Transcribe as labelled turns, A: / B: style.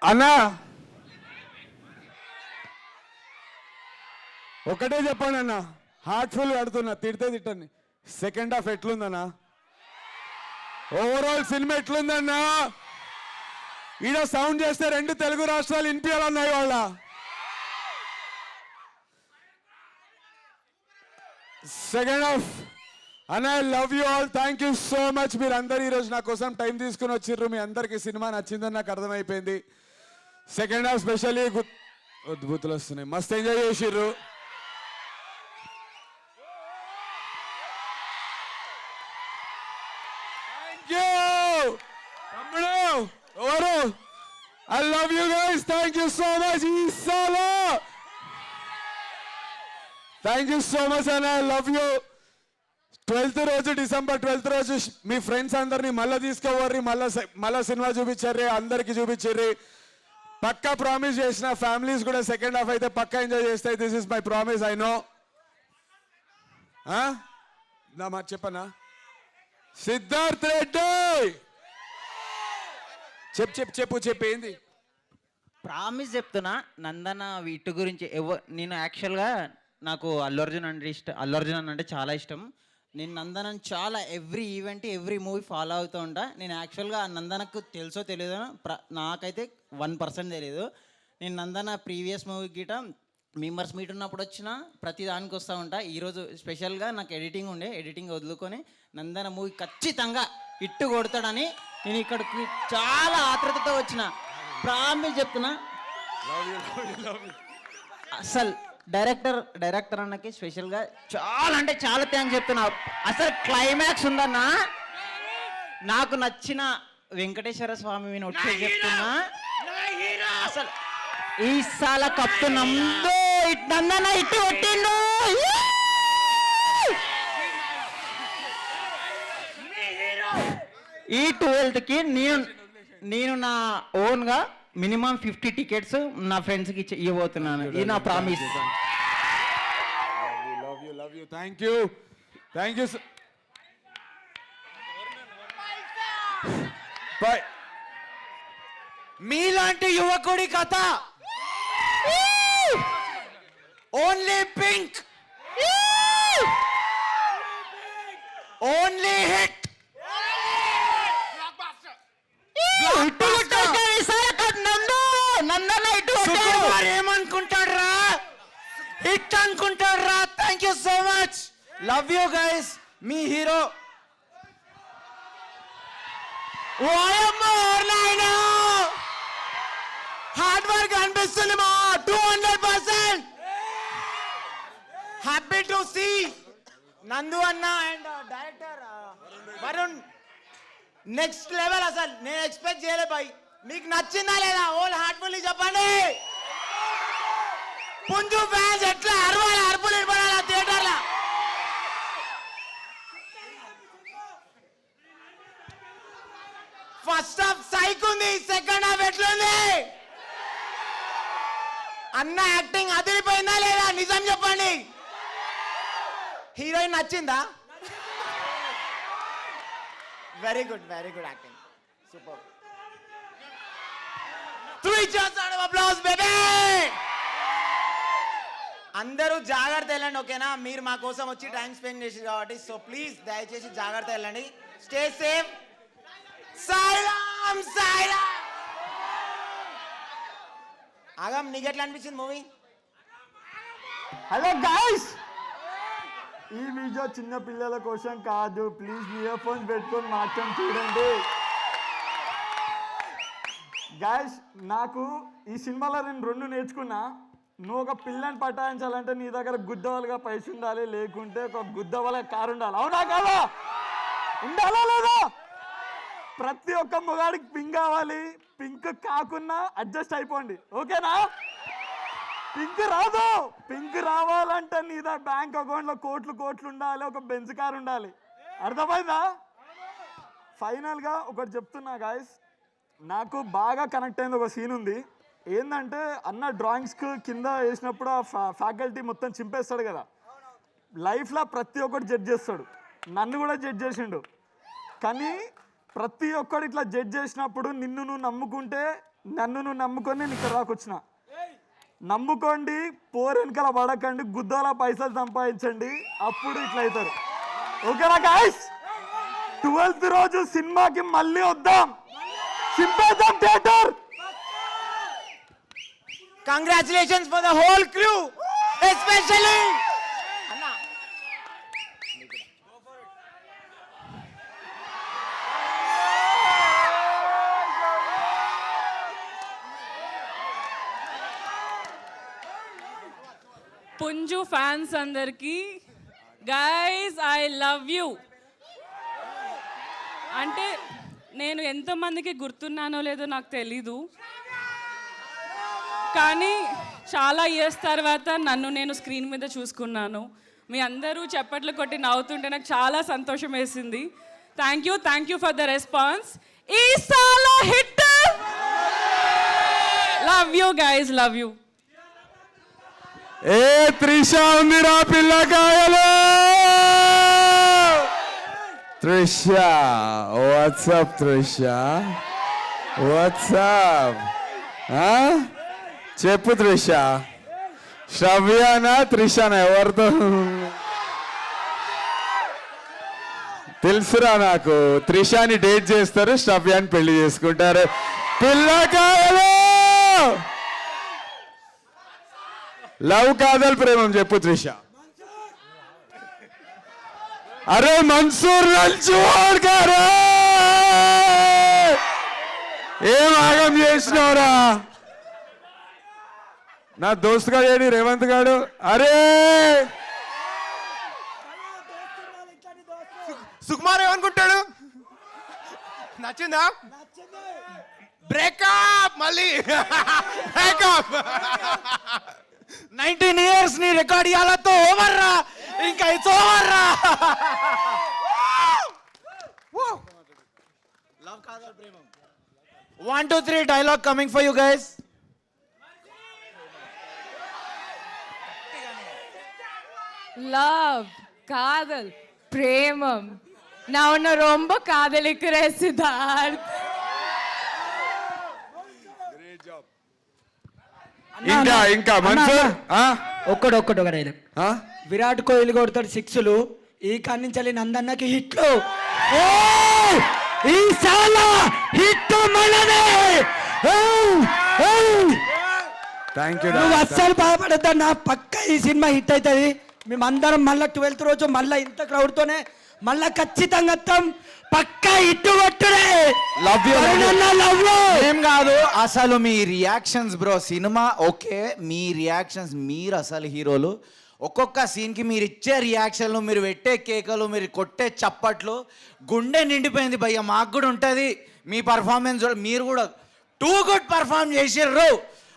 A: అన్నా ఒకటే చెప్పండి అన్న, హార్ట్ఫుల్ కడుతున్నా, తిడితే తిట్టండి. సెకండ్ హాఫ్ ఎట్లుందన్నా? ఓవరాల్ సినిమా ఎట్లుందన్నా? ఈడ సౌండ్ చేస్తే 2 తెలుగు రాష్ట్రాలు వినిపించాలన్నాయి వాళ్ళ. సెకండ్ హాఫ్ అన్న, I love you all, thank you so much. మీరు అందరు ఈరోజు నా కోసం టైం తీసుకుని వచ్చిర్రు. మీ అందరికి సినిమా నచ్చిందని నాకు అర్థమైపోయింది. సెకండ్ హాఫ్ స్పెషల్లీ అద్భుతులు వస్తున్నాయి, మస్తు ఎంజాయ్ చేసిర్రు. తమ్ముడు ఎవరు? I love you guys, thank you so much. ఈసాలో thank you so much and I love you. 12th రోజు, డిసెంబర్ 12th రోజు మీ ఫ్రెండ్స్ అందరినీ మళ్ళీ తీసుకోవర్రి, మళ్ళా సినిమా చూపించారు, అందరికి చూపించారు. పక్కా ప్రామిస్ చేసిన ఫ్యామిలీస్ కూడా సెకండ్ హాఫ్ అయితే పక్కా ఎంజాయ్ చేస్తాయి. This is my promise, I know. నా మాట చెప్పనా? సిద్ధార్థ్ రెడ్డి చెప్పు ఏంది?
B: ప్రామిస్ చెప్తున్నా, నందన వీటి గురించి నేను యాక్చువల్గా నాకు అల్లు అర్జున్ అంటే చాలా ఇష్టం. నేను నందనని చాలా every event every movie follow అవుతూ ఉంటా. నేను యాక్చువల్గా నందనకు తెలుసో తెలియదో నాకైతే 1% తెలియదు. నేను నందన ప్రీవియస్ మూవీ గిట మెంబర్స్ మీట్ ఉన్నప్పుడు వచ్చిన ప్రతి దానికి వస్తూ ఉంటా. ఈరోజు స్పెషల్గా నాకు ఎడిటింగ్ వదులుకొని నందన మూవీ ఖచ్చితంగా ఇట్టు కొడతాడని నేను ఇక్కడికి చాలా ఆత్రుతతో వచ్చిన. ప్రామిస్ చెప్తున్నా. అసలు డైరెక్టర్ అన్నకి స్పెషల్గా చాలా అంటే చాలా థ్యాంక్స్ చెప్తున్నా. అసలు క్లైమాక్స్ ఉందన్నా, నాకు నచ్చిన వెంకటేశ్వర స్వామి వచ్చే చెప్తున్నా. అసలు ఈసాల కప్పు నమ్దో నందన ఇట్టు కొట్టిండు. ఈ 12th నేను నా ఓన్గా మినిమం 50 టికెట్స్ నా ఫ్రెండ్స్కి ఇవ్వబోతున్నాను. ఇది నా promise.
A: Love you thank you.
C: మీలాంటి యువకుడి కథ ఓన్లీ పింక్, ఓన్లీ హిట్. ఏమనుకుంటాడ్రా? హిట్ అనుకుంటాడ్రా. Thank you so much, love you guys. మీ హీరో హార్డ్ వర్క్ అనిపిస్తుంది మా 200%. హ్యాపీ టు సీ నందు అన్న and director Varun next level. అసలు నేను ఎక్స్పెక్ట్ చేయలే బాయ్. మీకు నచ్చిందా లేదా? ఓల్ హార్ట్ఫుల్లీ చెప్పండి. పుంజు ఫ్యాన్స్ ఎట్లా అరవాలి, అరుపులు ఇవ్వాలా థియేటర్లో? ఫస్ట్ హాఫ్ సైక్ ఉంది, సెకండ్ హాఫ్ ఎట్లుంది? అన్న యాక్టింగ్ అదిరిపోయిందా లేదా? నిజం చెప్పండి. హీరోయిన్ నచ్చిందా? Very good acting, super. 3 cheers round of applause baby. అందరూ జాగ్రత్త వెళ్ళండి, ఓకేనా? మీరు మా కోసం వచ్చి టైం స్పెండ్ చేసి కాబట్టి సో ప్లీజ్ దయచేసి జాగ్రత్త వెళ్ళండి. Stay safe. సాయిరామ్. ఆగం, నీకు ఎట్లా అనిపించింది మూవీ?
D: హలో గాయ్స్, ఈ వీడియో చిన్న పిల్లల కోసం కాదు. ప్లీజ్ ఇయర్ ఫోన్స్ పెట్టుకొని మాత్రం చూడండి. గాయ్స్, నాకు ఈ సినిమాలో నేను 2 నేర్చుకున్నా. నువ్వు ఒక పిల్లని పటాయించాలంటే నీ దగ్గర గుద్దవలుగా పైసలు ఉండాలి, లేకుంటే ఒక గుద్దవల కారు ఉండాలి. అవునా కాదా? ఉండాలా లేదా? ప్రతి ఒక్క మొగాడికి పింక్ కావాలి. పింక్ కాకున్నా అడ్జస్ట్ అయిపోండి, ఓకేనా? పింక్ రావాలంటే నీ బ్యాంక్ అకౌంట్లో కోట్లు ఉండాలి, ఒక బెంచ్ కార్ ఉండాలి. అర్థమైందా? ఫైనల్గా ఒకటి చెప్తున్నా గాయస్, నాకు బాగా కనెక్ట్ అయింది ఒక సీన్ ఉంది. ఏంటంటే అన్న డ్రాయింగ్స్కి కింద వేసినప్పుడు ఆ ఫ్యాకల్టీ మొత్తం చింపేస్తాడు కదా. లైఫ్లో ప్రతి ఒక్కటి జడ్జ్ చేస్తాడు, నన్ను కూడా జడ్జ్ చేసిండు. కానీ ప్రతి ఒక్కడు ఇట్లా జడ్జ్ చేసినప్పుడు నిన్ను నువ్వు నమ్ముకుంటే నన్ను నువ్వు నమ్ముకొని నేను ఇక్కడ రాకొచ్చిన. నమ్ముకోండి, పోరు వెనకాల పడకండి, గుద్దల పైసలు సంపాదించండి, అప్పుడు ఇట్లా అవుతారు. ఓకేనా గాయ్స్? 12th రోజు సినిమాకి మళ్ళీ వద్దాం, చింపేద్దాం theatre.
C: Congratulations for the whole crew, especially.
E: పుంజు ఫ్యాన్స్ అందరికి గైస్ ఐ లవ్ యూ. అంటే నేను ఎంతమందికి గుర్తున్నానో లేదో నాకు తెలీదు, కానీ చాలా ఇయర్స్ తర్వాత నన్ను నేను స్క్రీన్ మీద చూసుకున్నాను. మీ అందరూ చప్పట్లు కొట్టి నవ్వుతుంటే నాకు చాలా సంతోషం వేసింది. Thank you for the response. ఈ సాల hit. Love you guys, love you.
A: ఏ త్రిష ఉందిరా పిల్లకాయలు. Trisha, WhatsApp Trisha, WhatsApp. చెప్పు త్రిష, శ్రవ్యానా త్రిషనా ఎవరితో తెలుసురా నాకు. త్రిషాని డేట్ చేస్తారు, శ్రవ్యాన్ని పెళ్లి చేసుకుంటారు. పిల్లకాయలు లవ్ కాదల్ ప్రేమం చెప్పు త్రిష. అరే మన్సూర్ లంచోడ్ గారు ఏం ఆగం చేసినవరా? నా దోస్త్ గాడు ఏడి రేవంత్ గాడు. అరే
C: సుకుమార్ ఏమనుకుంటాడు? నచ్చిందా? బ్రేకప్ మళ్ళీ బ్రేకప్. 19 years ని రికార్డ్ ఇయ్యాలతో ఓవర్ రా, ఇంకా ఇట్స్ ఓవర్ రా. లవ్ కాదల్ ప్రేమం. 1 2 3 dialogue coming for you guys.
E: Love, காதல், பிரேமம். நான் உன்னை ரொம்ப காதலிக்கிறேன் சித்தார்த்.
A: ఇంకా మన్సూర్
F: ఒక్కడొక్క డైలాగ్. విరాట్ కోహ్లీ కొడతాడు 6లు, ఈ కాన్నించాలి నందన్నకి హిట్లు. ఈ సాలా హిట్ మనదే.
A: Thank you.
F: నువ్వు అస్సలు బాధపడద్దన్నా, పక్క ఈ సినిమా హిట్ అవుతుంది. మేమందరం మళ్ళీ 12th రోజు మళ్ళీ ఇంత క్రౌడ్తోనే మళ్ళీ ఖచ్చితంగా వస్తాం. పక్క హిట్ కొట్టుడే.
A: Love you.
F: Love you.
C: ఏం కాదు అసలు మీ రియాక్షన్స్ బ్రో. సినిమా ఓకే, మీ రియాక్షన్స్, మీరు అసలు హీరోలు. ఒక్కొక్క సీన్కి మీరు ఇచ్చే రియాక్షన్లు, మీరు పెట్టే కేకలు, మీరు కొట్టే చప్పట్లు, గుండె నిండిపోయింది భయ్య. మాకు కూడా ఉంటుంది మీ పర్ఫార్మెన్స్. మీరు కూడా టూ గుడ్ పర్ఫార్మ్ చేసిర్రు.